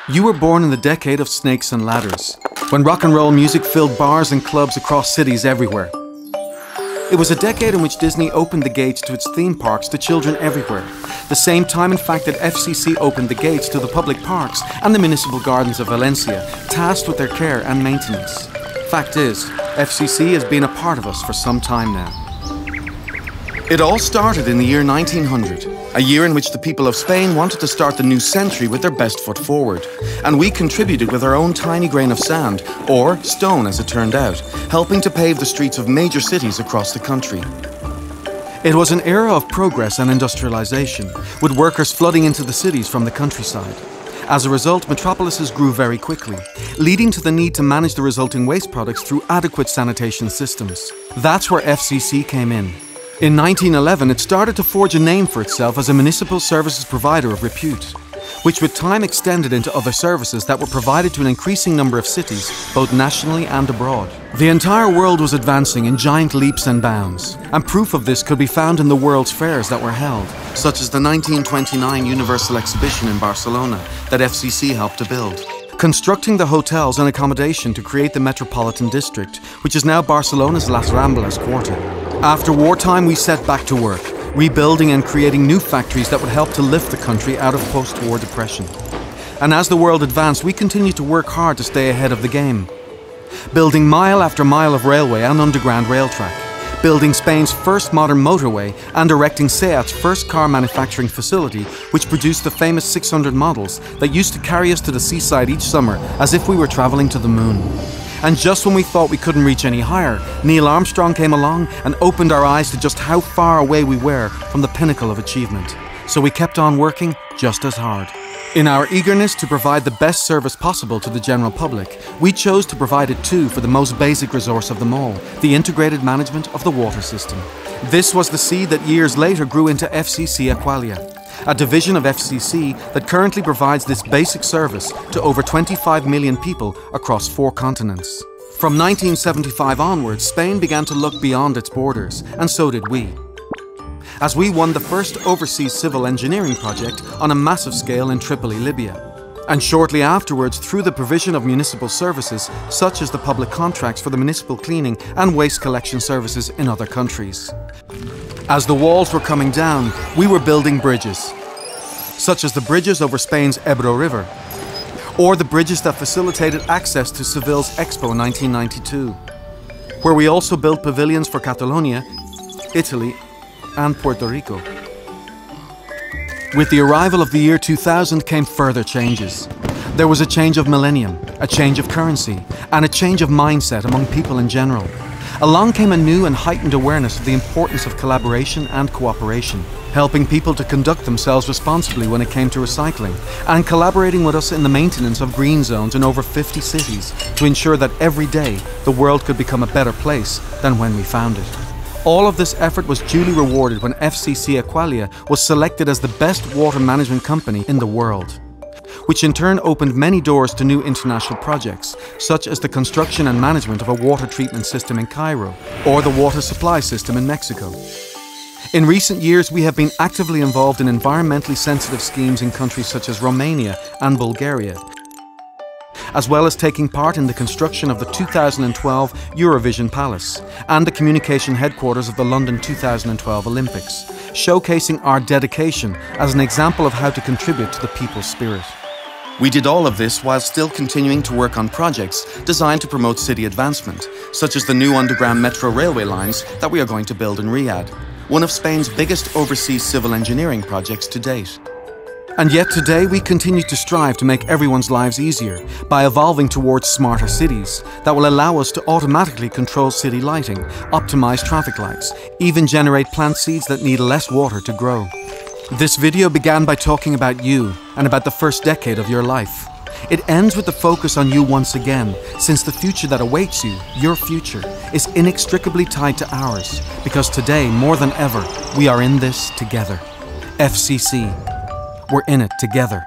You were born in the decade of snakes and ladders, when rock and roll music filled bars and clubs across cities everywhere. It was a decade in which Disney opened the gates to its theme parks to children everywhere. The same time, in fact, that FCC opened the gates to the public parks and the municipal gardens of Valencia, tasked with their care and maintenance. Fact is, FCC has been a part of us for some time now. It all started in the year 1900, a year in which the people of Spain wanted to start the new century with their best foot forward. And we contributed with our own tiny grain of sand, or stone as it turned out, helping to pave the streets of major cities across the country. It was an era of progress and industrialization, with workers flooding into the cities from the countryside. As a result, metropolises grew very quickly, leading to the need to manage the resulting waste products through adequate sanitation systems. That's where FCC came in. In 1911, it started to forge a name for itself as a municipal services provider of repute, which with time extended into other services that were provided to an increasing number of cities, both nationally and abroad. The entire world was advancing in giant leaps and bounds, and proof of this could be found in the world's fairs that were held, such as the 1929 Universal Exhibition in Barcelona that FCC helped to build. Constructing the hotels and accommodation to create the Metropolitan District, which is now Barcelona's Las Ramblas quarter. After wartime, we set back to work, rebuilding and creating new factories that would help to lift the country out of post-war depression. And as the world advanced, we continued to work hard to stay ahead of the game. Building mile after mile of railway and underground rail track, building Spain's first modern motorway and erecting SEAT's first car manufacturing facility, which produced the famous 600 models that used to carry us to the seaside each summer as if we were traveling to the moon. And just when we thought we couldn't reach any higher, Neil Armstrong came along and opened our eyes to just how far away we were from the pinnacle of achievement. So we kept on working just as hard. In our eagerness to provide the best service possible to the general public, we chose to provide it too for the most basic resource of them all, the integrated management of the water system. This was the seed that years later grew into FCC Aqualia, a division of FCC that currently provides this basic service to over 25 million people across 4 continents. From 1975 onwards, Spain began to look beyond its borders, and so did we, as we won the first overseas civil engineering project on a massive scale in Tripoli, Libya. And shortly afterwards, through the provision of municipal services, such as the public contracts for the municipal cleaning and waste collection services in other countries. As the walls were coming down, we were building bridges, such as the bridges over Spain's Ebro River, or the bridges that facilitated access to Seville's Expo 1992, where we also built pavilions for Catalonia, Italy, and Puerto Rico. With the arrival of the year 2000 came further changes. There was a change of millennium, a change of currency, and a change of mindset among people in general. Along came a new and heightened awareness of the importance of collaboration and cooperation, helping people to conduct themselves responsibly when it came to recycling, and collaborating with us in the maintenance of green zones in over 50 cities to ensure that every day the world could become a better place than when we found it. All of this effort was duly rewarded when FCC Aqualia was selected as the best water management company in the world, which in turn opened many doors to new international projects, such as the construction and management of a water treatment system in Cairo, or the water supply system in Mexico. In recent years, we have been actively involved in environmentally sensitive schemes in countries such as Romania and Bulgaria, as well as taking part in the construction of the 2012 Eurovision Palace and the communication headquarters of the London 2012 Olympics, showcasing our dedication as an example of how to contribute to the people's spirit. We did all of this while still continuing to work on projects designed to promote city advancement, such as the new underground metro railway lines that we are going to build in Riyadh, one of Spain's biggest overseas civil engineering projects to date. And yet today we continue to strive to make everyone's lives easier by evolving towards smarter cities that will allow us to automatically control city lighting, optimize traffic lights, even generate plant seeds that need less water to grow. This video began by talking about you and about the first decade of your life. It ends with the focus on you once again, since the future that awaits you, your future, is inextricably tied to ours, because today, more than ever, we are in this together. FCC. We're in it together.